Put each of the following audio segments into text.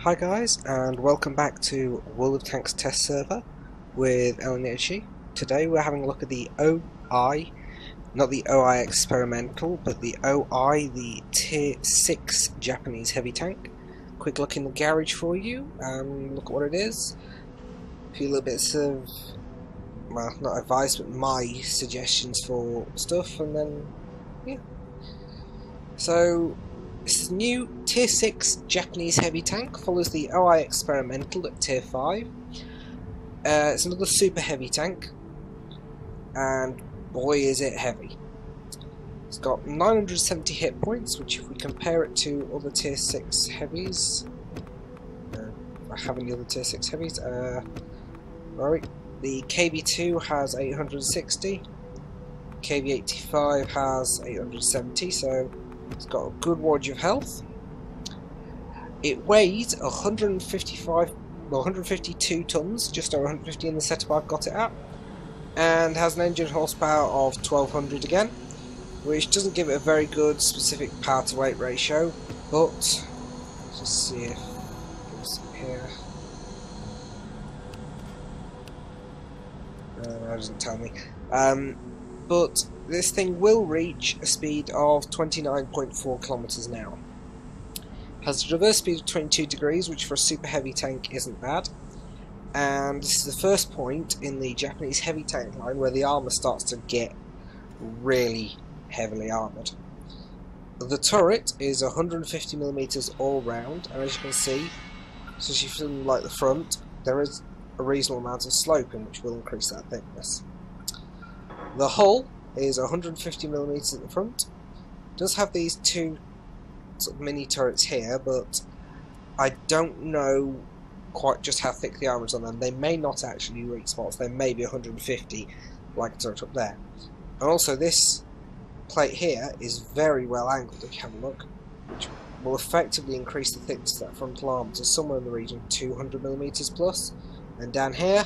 Hi guys, and welcome back to World of Tanks test server with Elneache. Today we're having a look at the OI, not the OI experimental, but the OI, the tier 6 Japanese heavy tank. Quick look in the garage for you, and look at what it is. A few little bits of, well, not advice, but my suggestions for stuff, and then, yeah. So, this is new tier 6 Japanese heavy tank, follows the OI experimental at tier 5. It's another super heavy tank, and boy is it heavy. It's got 970 hit points, which if we compare it to other tier 6 heavies, I have any other tier 6 heavies, right, the kv2 has 860, kv85 has 870, so it's got a good wardage of health. It weighs 152 tons, just over 150 in the setup I've got it at, and has an engine horsepower of 1200 again, which doesn't give it a very good specific power to weight ratio, but let's just see if it's here. No, it doesn't tell me. But this thing will reach a speed of 29.4 kilometers an hour. Has a reverse speed of 22 degrees, which for a super heavy tank isn't bad. And this is the first point in the Japanese heavy tank line where the armour starts to get really heavily armoured. The turret is 150mm all round, and as you can see, especially from like the front, there is a reasonable amount of sloping, which will increase that thickness. The hull is 150mm at the front. It does have these two sort of mini turrets here, but I don't know quite just how thick the armour is on them. They may not actually reach spots. They may be 150, like a turret up there. And also this plate here is very well angled, if you have a look, which will effectively increase the thickness of that frontal armour to somewhere in the region of 200mm plus. And down here,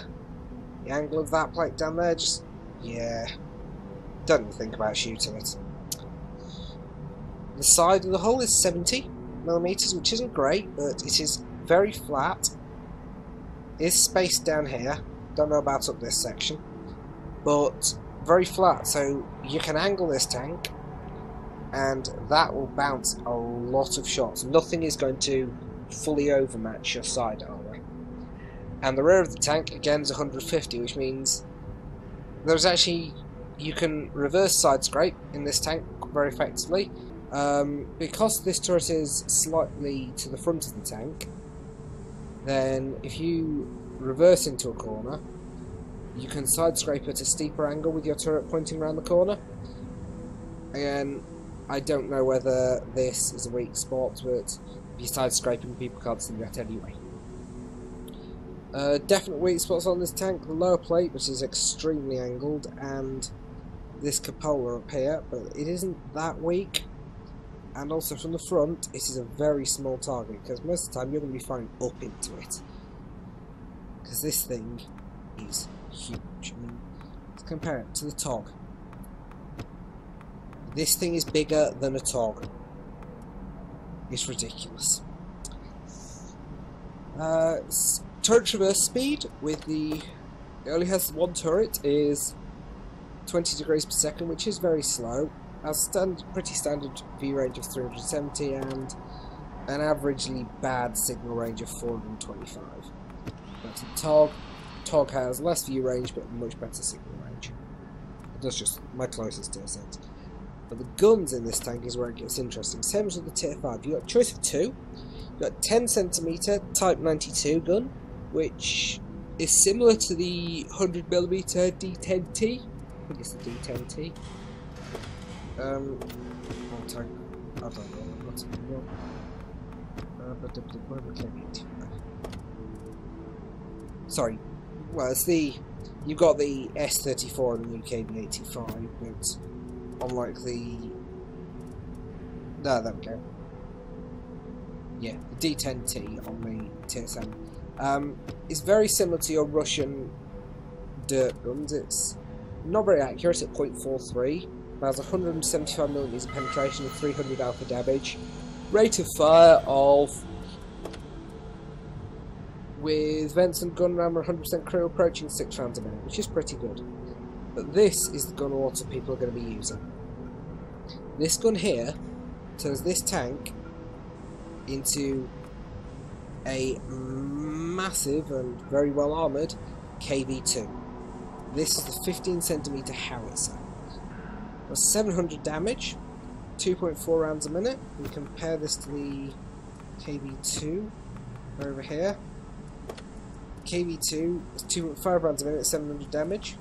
the angle of that plate down there, just, yeah, don't even think about shooting it. The side of the hull is 70mm, which isn't great, but it is very flat. It is spaced down here, don't know about up this section, but very flat, so you can angle this tank and that will bounce a lot of shots. Nothing is going to fully overmatch your side armour. And the rear of the tank again is 150, which means there's actually, you can reverse side scrape in this tank very effectively. Because this turret is slightly to the front of the tank, then if you reverse into a corner, you can side scrape at a steeper angle with your turret pointing around the corner. Again, I don't know whether this is a weak spot, but if you're side scraping, people can't see that anyway. Definite weak spots on this tank: the lower plate, which is extremely angled, and this cupola up here, but it isn't that weak. And also from the front, it is a very small target, because most of the time you're going to be firing up into it. Because this thing is huge. I mean, let's compare it to the TOG. This thing is bigger than a TOG. It's ridiculous. Turret reverse speed with it only has one turret, is 20 degrees per second, which is very slow. Has pretty standard view range of 370 and an averagely bad signal range of 425. That's a TOG. TOG has less view range but much better signal range. That's just my closest tier set. But the guns in this tank is where it gets interesting. Same as with the tier 5. You've got a choice of two. You've got 10cm Type 92 gun, which is similar to the 100mm D10T. I think it's the D10T. I don't know, I'm not wrong. Sorry, well, it's the, you've got the S34 and the new kv85, but unlike the, no, there we go. Yeah, the D10T on the tier 7. It's very similar to your Russian dirt guns. It's not very accurate at .43. Has 175mm of penetration and 300 alpha damage. Rate of fire of with vents and gun rammer 100% crew approaching 6 rounds a minute, which is pretty good. But this is the gun lots of people are going to be using. This gun here turns this tank into a massive and very well armoured kv2. This is the 15cm howitzer. Does 700 damage, 2.4 rounds a minute. We compare this to the kv2 over here. kv2 is 2.5 rounds a minute, 700 damage.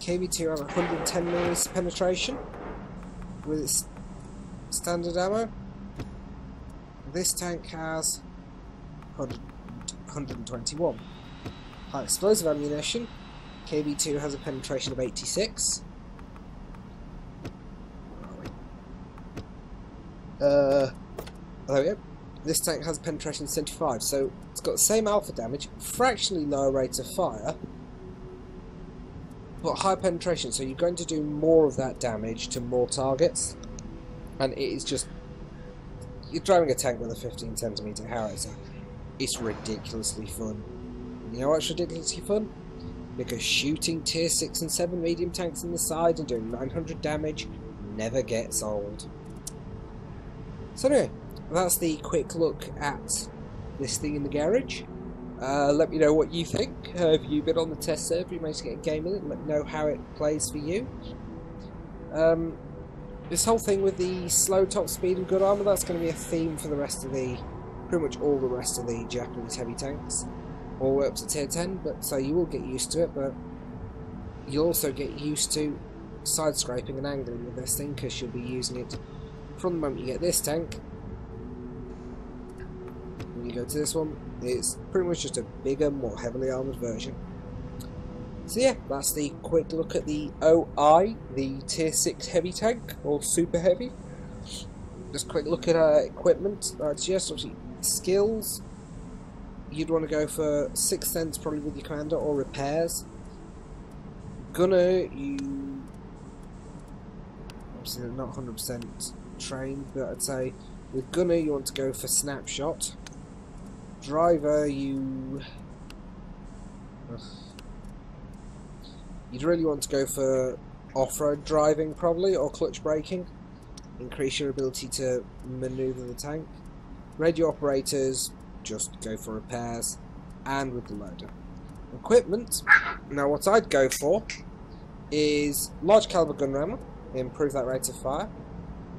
kv2 has 110 mm penetration with its standard ammo. This tank has 121. High explosive ammunition. kv2 has a penetration of 86. There we go. This tank has a penetration of 75, so it's got the same alpha damage, fractionally lower rate of fire, but high penetration, so you're going to do more of that damage to more targets, and it is just... You're driving a tank with a 15cm howitzer. It's ridiculously fun. You know what's ridiculously fun? Because shooting tier 6 and 7 medium tanks in the side and doing 900 damage never gets old. So anyway, that's the quick look at this thing in the garage. Let me know what you think. Have you been on the test server? You managed to get a game in it? Let me know how it plays for you. This whole thing with the slow top speed and good armour, that's going to be a theme for the rest of the... pretty much all the rest of the Japanese heavy tanks. All the way up to tier 10, but so you will get used to it, but you'll also get used to side scraping and angling with this thing, because you'll be using it from the moment you get this tank. When you go to this one, it's pretty much just a bigger, more heavily armoured version. So yeah, that's the quick look at the OI, the tier 6 heavy tank, or super heavy. Just a quick look at equipment. Just obviously skills. You'd want to go for 6th sense probably with your commander, or repairs. Gunner, you obviously they're not 100% trained, but I'd say with gunner you want to go for snapshot. Driver, you'd really want to go for off-road driving probably, or clutch braking. Increase your ability to manoeuvre the tank. Radio operators, just go for repairs, and with the loader. Equipment, now what I'd go for is large caliber gun rammer, improve that rate of fire.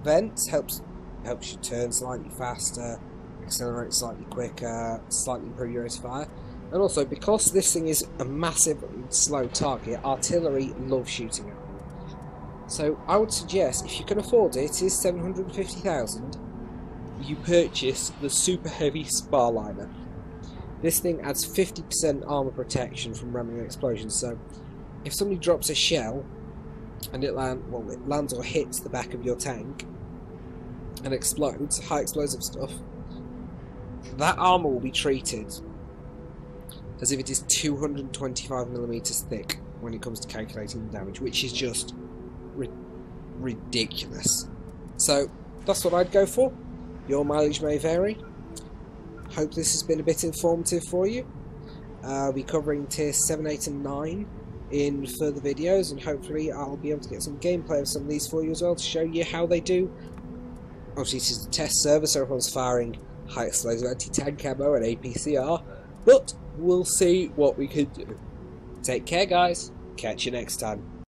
Vents helps you turn slightly faster, accelerate slightly quicker, slightly improve your rate of fire. And also, because this thing is a massive and slow target, artillery loves shooting at them. So I would suggest, if you can afford it, it is 750,000, you purchase the super heavy spar liner. This thing adds 50% armour protection from ramming and explosions, so if somebody drops a shell and it lands or hits the back of your tank and explodes, high explosive stuff, that armour will be treated as if it is 225mm thick when it comes to calculating the damage, which is just ridiculous. So that's what I'd go for. Your mileage may vary. Hope this has been a bit informative for you. I'll be covering tier 7, 8 and 9 in further videos, and hopefully I'll be able to get some gameplay of some of these for you as well to show you how they do. Obviously this is the test server, so everyone's firing high explosive anti-tank ammo and APCR, but we'll see what we can do. Take care guys, catch you next time.